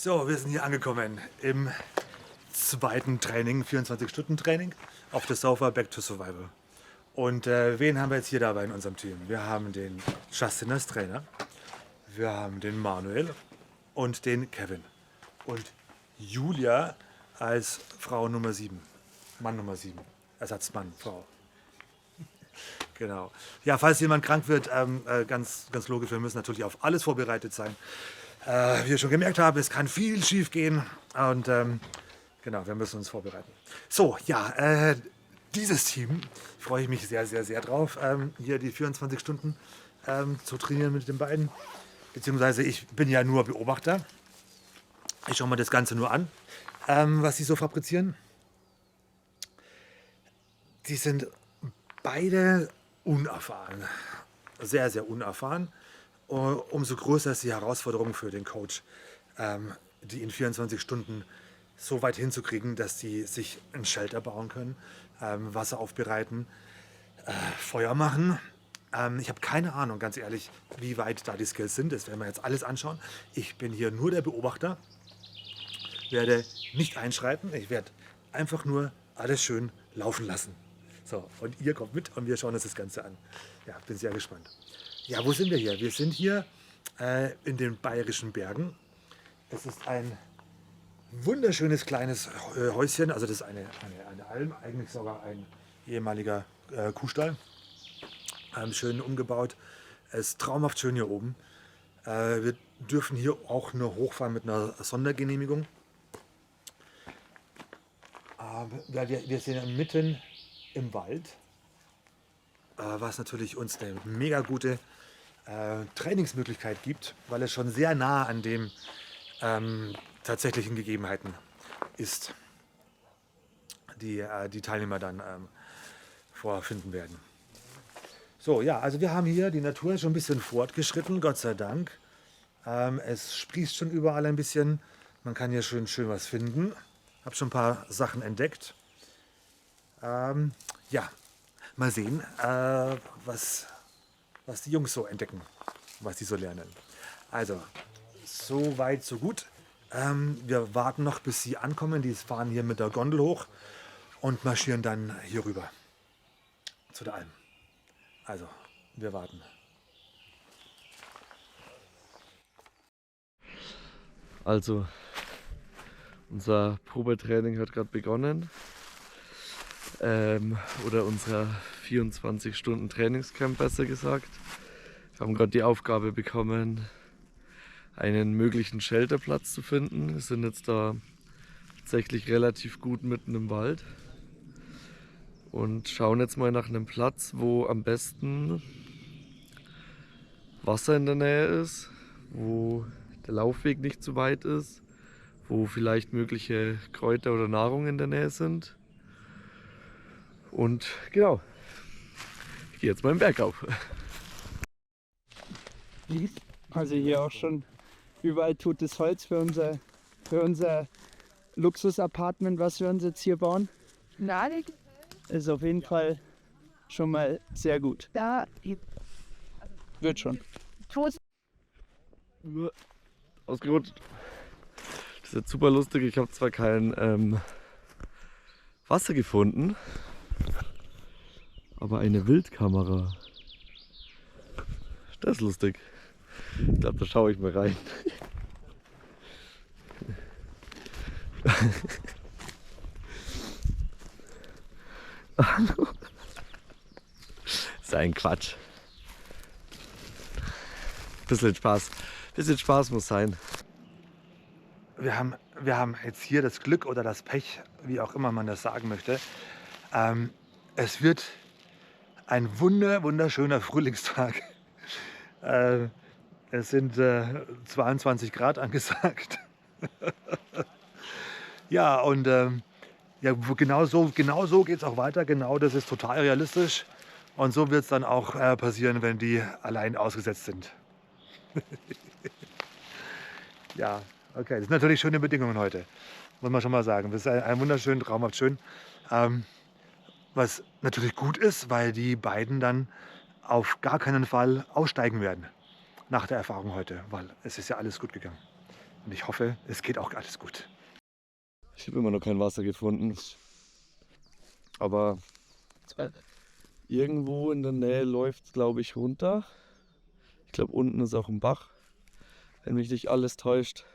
So, wir sind hier angekommen im zweiten Training, 24-Stunden-Training auf der Sofa Back to Survival. Und wen haben wir jetzt hier dabei in unserem Team? Wir haben den Justin als Trainer, wir haben den Manuel und den Kevin und Julia als Frau Nummer 7, Mann Nummer 7, Ersatzmann, Frau. Genau. Ja, falls jemand krank wird, ganz logisch, wir müssen natürlich auf alles vorbereitet sein. Wie ihr schon gemerkt habt, es kann viel schief gehen und genau, wir müssen uns vorbereiten. So, ja, dieses Team freue ich mich sehr, sehr, sehr drauf, hier die 24 Stunden zu trainieren mit den beiden. Beziehungsweise ich bin ja nur Beobachter. Ich schaue mir das Ganze nur an, was sie so fabrizieren. Die sind beide unerfahren, sehr, sehr unerfahren. Umso größer ist die Herausforderung für den Coach, die in 24 Stunden so weit hinzukriegen, dass die sich ein Shelter bauen können, Wasser aufbereiten, Feuer machen. Ich habe keine Ahnung, ganz ehrlich, wie weit da die Skills sind. Das werden wir jetzt alles anschauen. Ich bin hier nur der Beobachter, werde nicht einschreiten. Ich werde einfach nur alles schön laufen lassen. So, und ihr kommt mit und wir schauen uns das Ganze an. Ja, bin sehr gespannt. Ja, wo sind wir hier? Wir sind hier in den Bayerischen Bergen. Es ist ein wunderschönes kleines Häuschen. Also das ist eine Alm, eigentlich sogar ein ehemaliger Kuhstall. Schön umgebaut. Es ist traumhaft schön hier oben. Wir dürfen hier auch nur hochfahren mit einer Sondergenehmigung. Wir sind mitten im Wald, was natürlich uns eine mega gute Trainingsmöglichkeit gibt, weil es schon sehr nah an den tatsächlichen Gegebenheiten ist, die die Teilnehmer dann vorfinden werden. So, ja, also wir haben hier, die Natur ist schon ein bisschen fortgeschritten, Gott sei Dank. Es sprießt schon überall ein bisschen, man kann hier schön was finden. Habe schon ein paar Sachen entdeckt. Ja, mal sehen, was die Jungs so entdecken, was die so lernen. Also, so weit, so gut. Wir warten noch, bis sie ankommen. Die fahren hier mit der Gondel hoch und marschieren dann hier rüber zu der Alm. Also, wir warten. Also, unser Probetraining hat gerade begonnen. Oder unser 24-Stunden-Trainingscamp besser gesagt. Wir haben gerade die Aufgabe bekommen, einen möglichen Shelterplatz zu finden. Wir sind jetzt da tatsächlich relativ gut mitten im Wald und schauen jetzt mal nach einem Platz, wo am besten Wasser in der Nähe ist, wo der Laufweg nicht zu weit ist, wo vielleicht mögliche Kräuter oder Nahrung in der Nähe sind. Und genau, ich gehe jetzt mal den Berg auf. Also hier auch schon überall totes Holz für unser Luxus-Apartment, was wir uns jetzt hier bauen. Ist auf jeden Fall schon mal sehr gut. Wird schon. Ausgerutscht. Das ist jetzt super lustig. Ich habe zwar kein Wasser gefunden, aber eine Wildkamera. Das ist lustig. Ich glaube, da schaue ich mal rein. Hallo. Das ist ein Quatsch. Bisschen Spaß muss sein. Wir haben jetzt hier das Glück oder das Pech, wie auch immer man das sagen möchte. Es wird ein wunderschöner Frühlingstag. Es sind 22 Grad angesagt. Ja, und ja, genau so geht es auch weiter. Genau, das ist total realistisch. Und so wird es dann auch passieren, wenn die allein ausgesetzt sind. Ja, okay, das sind natürlich schöne Bedingungen heute, muss man schon mal sagen. Das ist ein wunderschön, traumhaft schön. Was natürlich gut ist, weil die beiden dann auf gar keinen Fall aussteigen werden nach der Erfahrung heute, weil es ist ja alles gut gegangen. Und ich hoffe, es geht auch alles gut. Ich habe immer noch kein Wasser gefunden. Aber irgendwo in der Nähe läuft es, glaube ich, runter. Ich glaube, unten ist auch ein Bach, wenn mich nicht alles täuscht.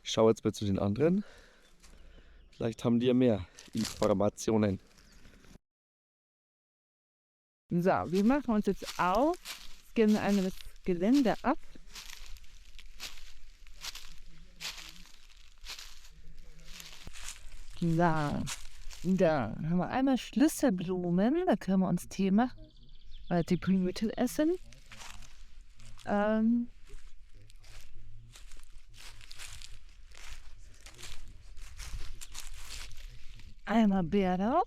Ich schaue jetzt mal zu den anderen. Vielleicht haben die ja mehr Informationen. So, wir machen uns jetzt auf, scannen einmal das Gelände ab. Da haben wir einmal Schlüsselblumen, da können wir uns Tee machen, weil die Blüten essen. Einmal Bärlauch,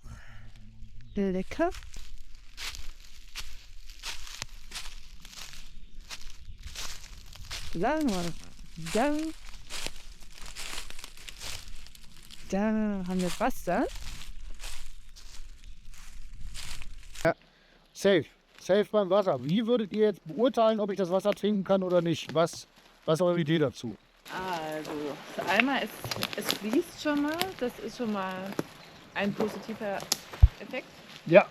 lecker. Sagen wir, da haben wir Wasser. Safe beim Wasser. Wie würdet ihr jetzt beurteilen, ob ich das Wasser trinken kann oder nicht? Was ist eure Idee dazu? Also, einmal, es fließt schon mal. Das ist schon mal ein positiver Effekt. Ja.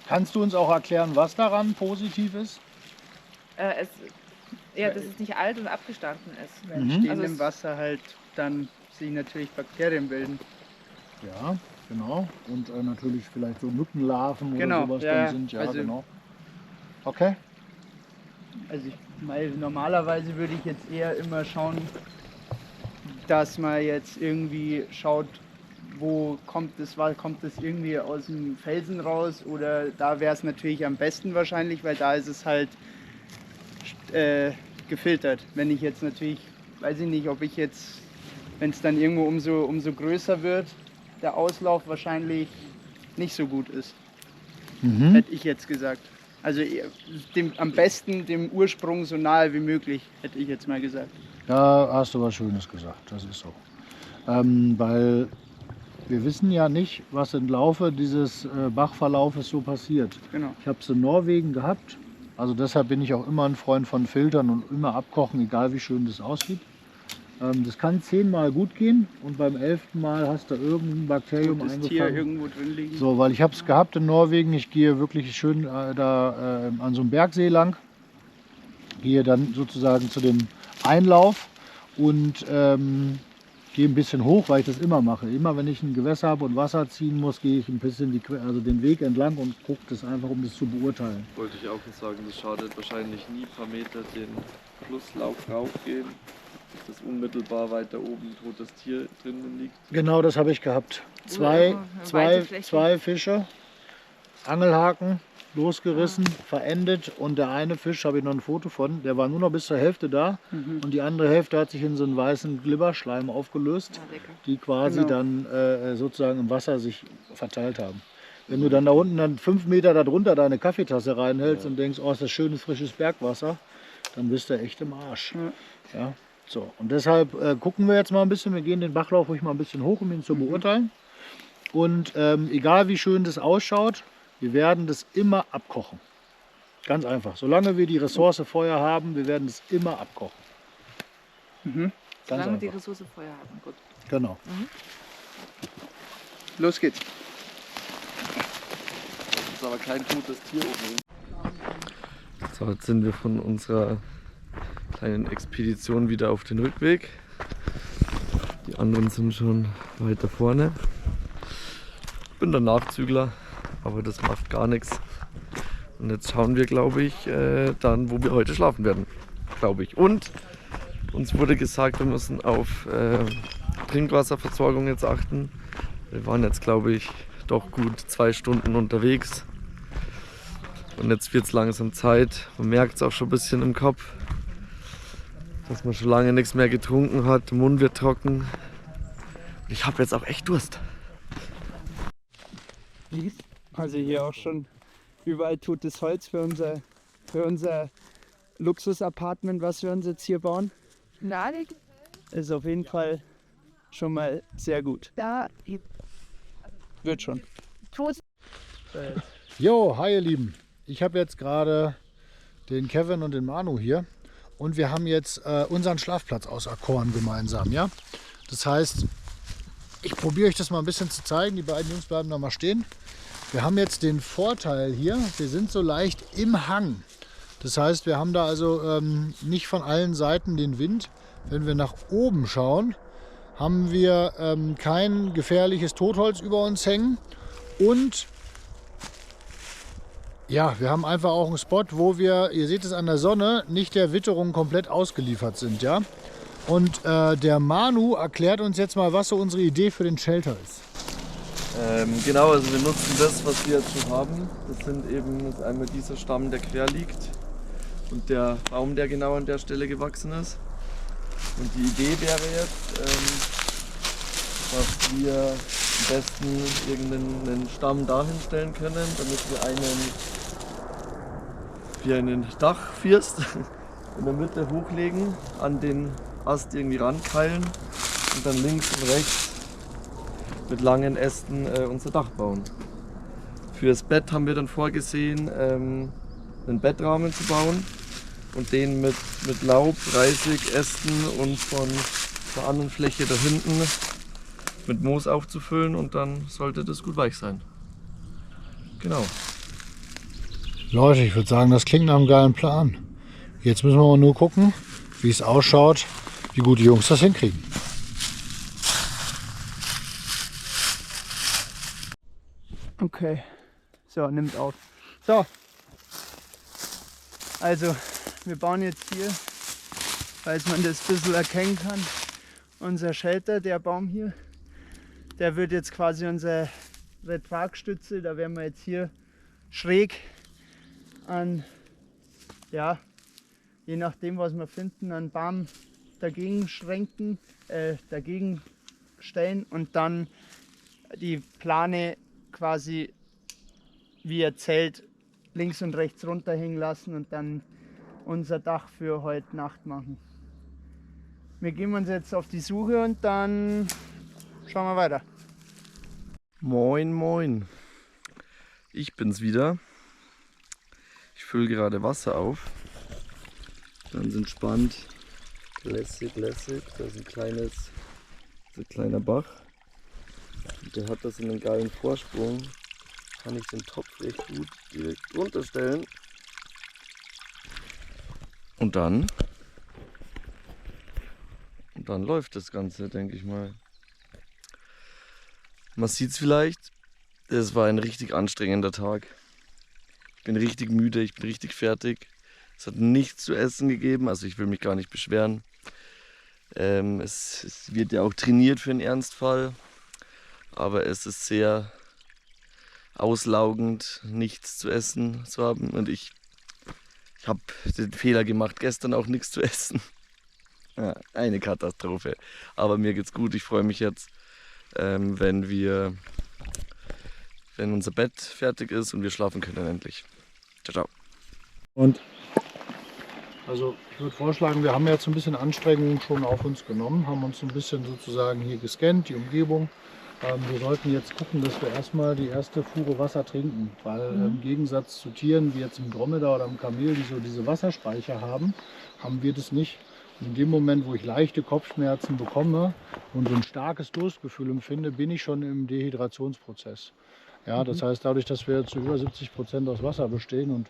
Kannst du uns auch erklären, was daran positiv ist? Dass es nicht alt und abgestanden ist. Wenn stehen Also im Wasser halt dann sich natürlich Bakterien bilden. Ja, genau. Und natürlich vielleicht so Mückenlarven Genau, oder sowas ja, dann sind. Ja, also- genau. Okay. Also normalerweise würde ich jetzt eher immer schauen, dass man jetzt irgendwie schaut, wo kommt das irgendwie aus dem Felsen raus, oder da wäre es natürlich am besten wahrscheinlich, weil da ist es halt gefiltert. Wenn ich jetzt natürlich, weiß ich nicht, ob ich jetzt, wenn es dann irgendwo umso größer wird, der Auslauf wahrscheinlich nicht so gut ist, hätte ich jetzt gesagt. Also am besten dem Ursprung so nahe wie möglich, hätte ich jetzt mal gesagt. Da hast du was Schönes gesagt, das ist so. Weil wir wissen ja nicht, was im Laufe dieses Bachverlaufes so passiert. Genau. Ich habe es in Norwegen gehabt, also deshalb bin ich auch immer ein Freund von Filtern und immer abkochen, egal wie schön das aussieht. Das kann 10-mal gut gehen und beim 11. Mal hast du irgendein Bakterium Das eingefangen. Tier irgendwo drin liegen. So, weil ich habe es gehabt in Norwegen. Ich gehe wirklich schön an so einem Bergsee lang, gehe dann sozusagen zu dem Einlauf und gehe ein bisschen hoch, weil ich das immer mache. Immer wenn ich ein Gewässer habe und Wasser ziehen muss, gehe ich ein bisschen den Weg entlang und gucke das einfach, um das zu beurteilen. Wollte ich auch noch sagen, das schadet wahrscheinlich nie ein paar Meter den Flusslauf raufgehen, dass unmittelbar weiter oben ein totes Tier drinnen liegt. Genau, das habe ich gehabt. Weite Fläche. Zwei Fische, Angelhaken, losgerissen, verendet, und der eine Fisch, habe ich noch ein Foto von, der war nur noch bis zur Hälfte da und die andere Hälfte hat sich in so einen weißen Glibberschleim aufgelöst, die quasi dann sozusagen im Wasser sich verteilt haben. Wenn du dann da unten dann 5 Meter darunter deine Kaffeetasse reinhältst und denkst, oh, ist das schönes frisches Bergwasser, dann bist du echt im Arsch. Ja, so. Und deshalb gucken wir jetzt mal ein bisschen, wir gehen den Bachlauf ruhig mal ein bisschen hoch, um ihn zu beurteilen. Und egal wie schön das ausschaut, wir werden das immer abkochen. Ganz einfach. Solange wir die Ressource Feuer haben, wir werden es immer abkochen. Ganz Solange wir die einfach. Ressource Feuer haben. Gut. Genau. Los geht's. Das ist aber kein totes Tier oben. So, jetzt sind wir von unserer kleinen Expedition wieder auf den Rückweg. Die anderen sind schon weiter vorne. Ich bin der Nachzügler, aber das macht gar nichts. Und jetzt schauen wir, glaube ich, dann, wo wir heute schlafen werden. Glaube ich. Und uns wurde gesagt, wir müssen auf Trinkwasserversorgung jetzt achten. Wir waren jetzt, glaube ich, doch gut 2 Stunden unterwegs. Und jetzt wird es langsam Zeit. Man merkt es auch schon ein bisschen im Kopf, dass man schon lange nichts mehr getrunken hat. Der Mund wird trocken. Und ich habe jetzt auch echt Durst. Also hier auch schon überall totes Holz für unser Luxus-Apartment, was wir uns jetzt hier bauen. Ist auf jeden Fall schon mal sehr gut. Wird schon. Jo, hi ihr Lieben. Ich habe jetzt gerade den Kevin und den Manu hier und wir haben jetzt unseren Schlafplatz auserkoren gemeinsam. Ja? Das heißt, ich probiere euch das mal ein bisschen zu zeigen. Die beiden Jungs bleiben da mal stehen. Wir haben jetzt den Vorteil hier, wir sind so leicht im Hang. Das heißt, wir haben da also nicht von allen Seiten den Wind. Wenn wir nach oben schauen, haben wir kein gefährliches Totholz über uns hängen. Und ja, wir haben einfach auch einen Spot, wo wir, ihr seht es an der Sonne, nicht der Witterung komplett ausgeliefert sind. Ja? Und der Manu erklärt uns jetzt mal, was so unsere Idee für den Shelter ist. Genau, also wir nutzen das, was wir jetzt schon haben. Das sind eben einmal dieser Stamm, der quer liegt und der Baum, der genau an der Stelle gewachsen ist. Und die Idee wäre jetzt, dass wir am besten irgendeinen Stamm dahin stellen können, damit wir einen Dachfirst in der Mitte hochlegen, an den Ast irgendwie rankeilen und dann links und rechts mit langen Ästen unser Dach bauen. Fürs Bett haben wir dann vorgesehen, einen Bettrahmen zu bauen und den mit Laub, Reisig, Ästen und von der anderen Fläche da hinten mit Moos aufzufüllen und dann sollte das gut weich sein. Genau. Leute, ich würde sagen, das klingt nach einem geilen Plan. Jetzt müssen wir mal nur gucken, wie es ausschaut, wie gut die Jungs das hinkriegen. Okay, so, nimmt auf. So, also wir bauen jetzt hier, falls man das ein bisschen erkennen kann, unser Shelter, der Baum hier, der wird jetzt quasi unsere Tragstütze. Da werden wir jetzt hier schräg an, ja, je nachdem was wir finden, an Baum dagegen schränken, dagegen stellen und dann die Plane quasi wie ein Zelt links und rechts runterhängen lassen und dann unser Dach für heute Nacht machen. Wir geben uns jetzt auf die Suche und dann schauen wir weiter. Moin, moin. Ich bin's wieder. Ich fülle gerade Wasser auf. Ganz entspannt. Lässig, lässig. Da ist ein kleiner Bach. Und der hat das in einen geilen Vorsprung. Kann ich den Topf echt gut direkt runterstellen. Und dann läuft das Ganze, denke ich mal. Man sieht es vielleicht, es war ein richtig anstrengender Tag. Ich bin richtig müde, ich bin richtig fertig. Es hat nichts zu essen gegeben, also ich will mich gar nicht beschweren. Es wird ja auch trainiert für einen Ernstfall, aber es ist sehr auslaugend, nichts zu essen zu haben. Und ich habe den Fehler gemacht, gestern auch nichts zu essen. Ja, eine Katastrophe. Aber mir geht's gut, ich freue mich jetzt, wenn unser Bett fertig ist und wir schlafen können endlich. Ciao, ciao. Und also ich würde vorschlagen, wir haben jetzt ein bisschen Anstrengungen schon auf uns genommen, haben uns ein bisschen sozusagen hier gescannt, die Umgebung. Wir sollten jetzt gucken, dass wir erstmal die erste Fuhre Wasser trinken, weil im Gegensatz zu Tieren wie jetzt im Dromedar oder im Kamel, die so diese Wasserspeicher haben, haben wir das nicht. Und in dem Moment, wo ich leichte Kopfschmerzen bekomme und so ein starkes Durstgefühl empfinde, bin ich schon im Dehydrationsprozess. Ja, das heißt, dadurch, dass wir zu über 70% aus Wasser bestehen und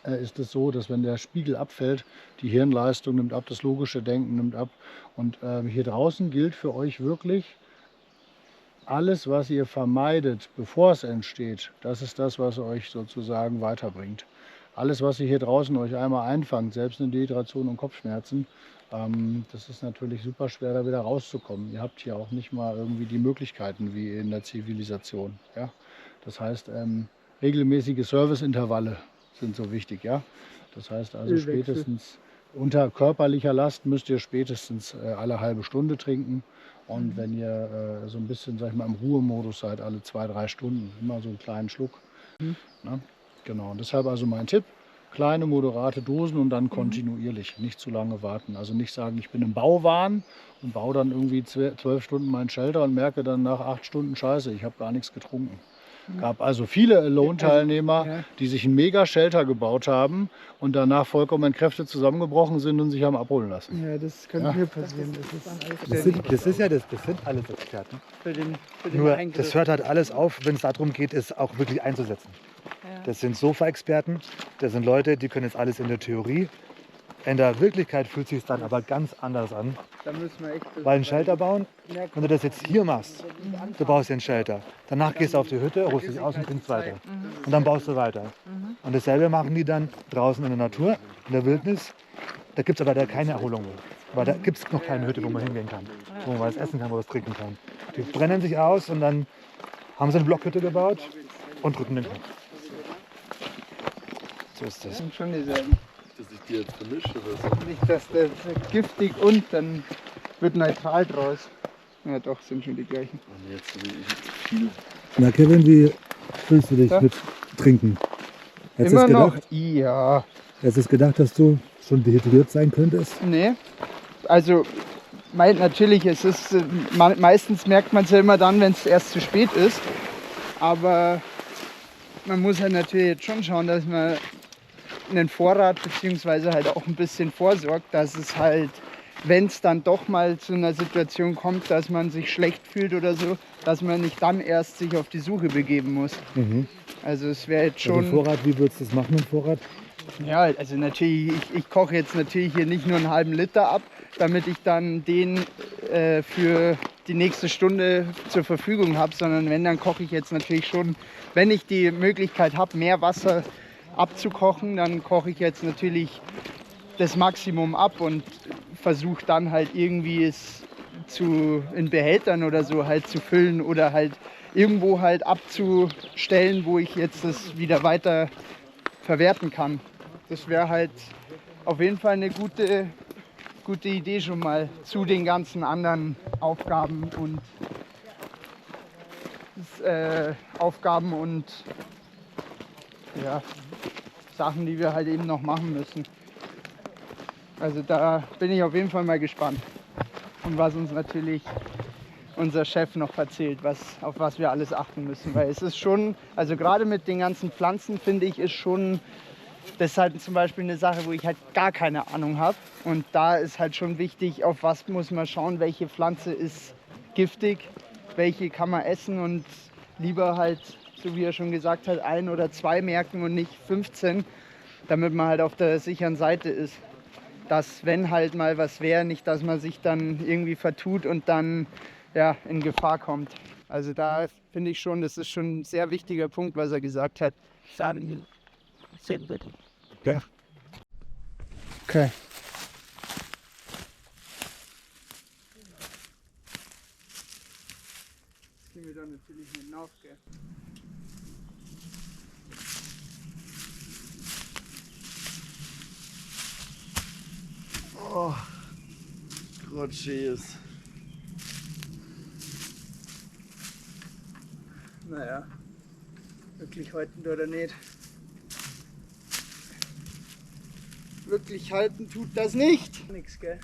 ist es so, dass wenn der Spiegel abfällt, die Hirnleistung nimmt ab, das logische Denken nimmt ab. Und hier draußen gilt für euch wirklich, alles, was ihr vermeidet, bevor es entsteht, das ist das, was euch sozusagen weiterbringt. Alles, was ihr hier draußen euch einmal einfangt, selbst eine Dehydration und Kopfschmerzen, das ist natürlich super schwer, da wieder rauszukommen. Ihr habt hier auch nicht mal irgendwie die Möglichkeiten wie in der Zivilisation. Ja? Das heißt, regelmäßige Serviceintervalle sind so wichtig. Ja? Das heißt also spätestens unter körperlicher Last müsst ihr spätestens alle halbe Stunde trinken. Und wenn ihr so ein bisschen, sag ich mal, im Ruhemodus seid, alle 2-3 Stunden, immer so einen kleinen Schluck. Ne? Genau, und deshalb also mein Tipp, kleine, moderate Dosen und dann kontinuierlich, nicht zu lange warten. Also nicht sagen, ich bin im Bauwahn und baue dann irgendwie 12 Stunden meinen Shelter und merke dann nach 8 Stunden, scheiße, ich habe gar nichts getrunken. Gab also viele Alone-Teilnehmer, die sich ein Mega-Shelter gebaut haben und danach vollkommen in Kräfte zusammengebrochen sind und sich haben abholen lassen. Ja, das könnte mir passieren. Das sind alles Experten. Für den Nur Eingriff. das hört halt alles auf, wenn es darum geht, es auch wirklich einzusetzen. Ja. Das sind Sofa-Experten, das sind Leute, die können jetzt alles in der Theorie. In der Wirklichkeit fühlt sich es dann aber ganz anders an. Da müssen wir echt Weil ein Shelter bauen, wenn du das jetzt hier machst, du baust den Shelter. Danach gehst du auf die Hütte, ruhst dich aus und trinkst weiter. Und dann baust du weiter. Und dasselbe machen die dann draußen in der Natur, in der Wildnis. Da gibt es aber da keine Erholung mehr. Weil da gibt es noch keine Hütte, wo man hingehen kann. Wo man was essen kann, wo man was trinken kann. Die brennen sich aus und dann haben sie eine Blockhütte gebaut und drücken den Kopf. So ist das. sind schon dieselben. Dass ich die jetzt vermische oder so. Nicht, dass der giftig und dann wird neutral draus. Ja doch, sind schon die gleichen. Und jetzt habe ich viel. Na Kevin, wie fühlst du dich Ja. mit Trinken? Hättest du Immer es noch? gedacht, Ja. hättest du es gedacht, dass du schon dehydriert sein könntest? Nee. Also, natürlich, es ist, meistens merkt man es ja immer dann, wenn es erst zu spät ist. Aber man muss halt natürlich jetzt schon schauen, dass man einen Vorrat beziehungsweise halt auch ein bisschen vorsorgt, dass es halt, wenn es dann doch mal zu einer Situation kommt, dass man sich schlecht fühlt oder so, dass man nicht dann erst sich auf die Suche begeben muss. Also es wäre jetzt Also schon... Vorrat, wie würdest du das machen im Vorrat? Ja, also natürlich, ich koche jetzt natürlich hier nicht nur einen halben Liter ab, damit ich dann den für die nächste Stunde zur Verfügung habe, sondern wenn, dann koche ich jetzt natürlich schon, wenn ich die Möglichkeit habe, mehr Wasser abzukochen, dann koche ich jetzt natürlich das Maximum ab und versuche dann halt irgendwie es in Behältern oder so halt zu füllen oder halt irgendwo halt abzustellen, wo ich jetzt das wieder weiter verwerten kann. Das wäre halt auf jeden Fall eine gute Idee schon mal zu den ganzen anderen Aufgaben und ja, Sachen, die wir halt eben noch machen müssen. Also da bin ich auf jeden Fall mal gespannt. Und was uns natürlich unser Chef noch erzählt, auf was wir alles achten müssen. Weil es ist schon, also gerade mit den ganzen Pflanzen finde ich, ist schon, das ist halt zum Beispiel eine Sache, wo ich halt gar keine Ahnung habe. Und da ist halt schon wichtig, auf was muss man schauen, welche Pflanze ist giftig, welche kann man essen und lieber halt, so wie er schon gesagt hat, 1 oder 2 merken und nicht 15, damit man halt auf der sicheren Seite ist. Dass, wenn halt mal was wäre, nicht, dass man sich dann irgendwie vertut und dann ja, in Gefahr kommt. Also da finde ich schon, das ist schon ein sehr wichtiger Punkt, was er gesagt hat. Ja. Okay. Das gehen wir dann natürlich nicht nach, gell? Oh, gerade schön ist. Naja, wirklich halten oder nicht. Wirklich halten tut das nicht. Nix, gell?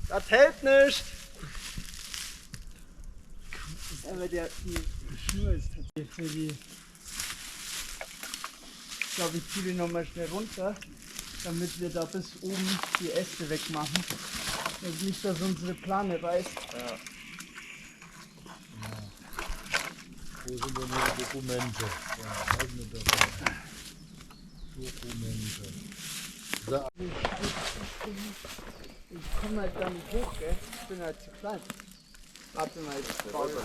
Das hält nicht. Aber die Schnur ist tatsächlich. Ich glaube, ich ziehe die nochmal schnell runter, damit wir da bis oben die Äste wegmachen. Und nicht, dass unsere Plane reißt. Ja. Wo sind denn die Dokumente? Ja, halt mit dabei. Dokumente. So. Ich komme halt da nicht hoch, gell? Ich bin halt zu klein. Warte mal, ich baue das.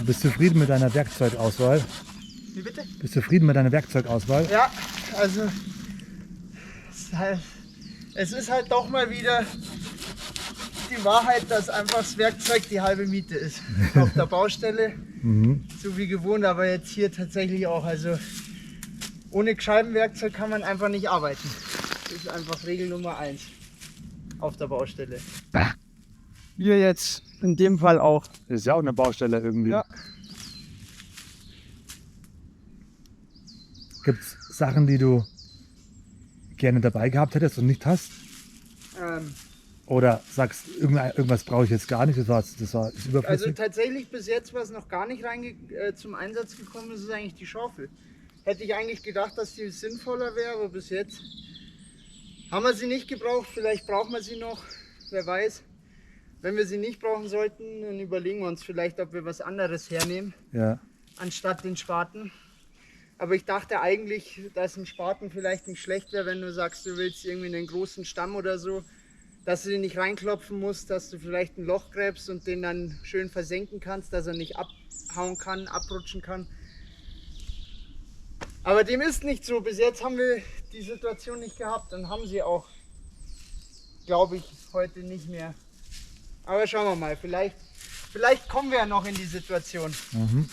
Bist du zufrieden mit deiner Werkzeugauswahl? Wie bitte? Bist du zufrieden mit deiner Werkzeugauswahl? Ja, also es ist halt doch mal wieder die Wahrheit, dass einfach das Werkzeug die halbe Miete ist. Auf der Baustelle, so wie gewohnt, aber jetzt hier tatsächlich auch. Also ohne Scheibenwerkzeug kann man einfach nicht arbeiten. Das ist einfach Regel Nummer 1 auf der Baustelle. Wir jetzt in dem Fall auch. Das ist ja auch eine Baustelle irgendwie. Ja. Gibt es Sachen, die du gerne dabei gehabt hättest und nicht hast? Oder sagst, irgendwas brauche ich jetzt gar nicht, das ist überflüssig? Also tatsächlich bis jetzt, was noch gar nicht zum Einsatz gekommen ist, ist eigentlich die Schaufel. Hätte ich eigentlich gedacht, dass die sinnvoller wäre, aber bis jetzt haben wir sie nicht gebraucht. Vielleicht brauchen wir sie noch, wer weiß. Wenn wir sie nicht brauchen sollten, dann überlegen wir uns vielleicht, ob wir was anderes hernehmen, Ja. anstatt den Spaten. Aber ich dachte eigentlich, dass ein Spaten vielleicht nicht schlecht wäre, wenn du sagst, du willst irgendwie einen großen Stamm oder so, dass du den nicht reinklopfen musst, dass du vielleicht ein Loch gräbst und den dann schön versenken kannst, dass er nicht abhauen kann, abrutschen kann. Aber dem ist nicht so. Bis jetzt haben wir die Situation nicht gehabt und haben sie auch, glaube ich, heute nicht mehr. Aber schauen wir mal, vielleicht kommen wir ja noch in die Situation. Mhm.